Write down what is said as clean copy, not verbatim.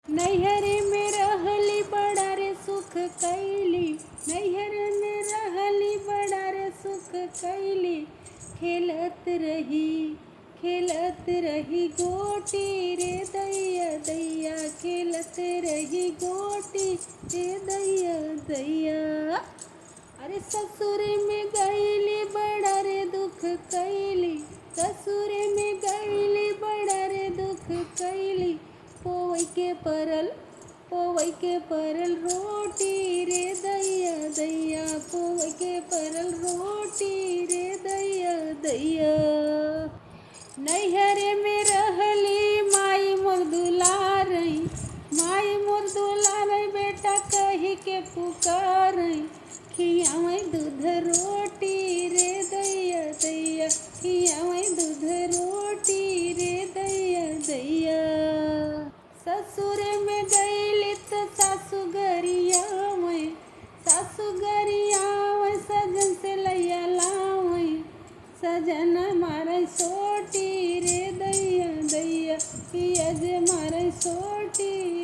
नैहर में रहली बड़ा रे सुख कैली, नैहर में रहली बड़ा रे सुख कैली। खेलत रही गोटी रे दैया दैया, खेलत रही गोटी रे दैया दैया। अरे ससुर में गईली बड़ा रे दुख कैली, ससुर में गईली बड़ा रे दुख कैली। पोवई के परल रोटी रे दैया दैया, पोवई के परल रोटी रे दैया दैया। नैहर में रहली माई मोर दुलारई, माई मोर दुलारई बेटा कही के पुकारई। खियावई दूध रोटी रे दैया दैया, खियावई दूध रोटी रे दैया दैया। ससुर में गईली तो सासु गरियावई, सासु गरियावई सजन से लैया लावई। सजन मारै सोटी रे दैया दैया, पिया जे मारै सोटी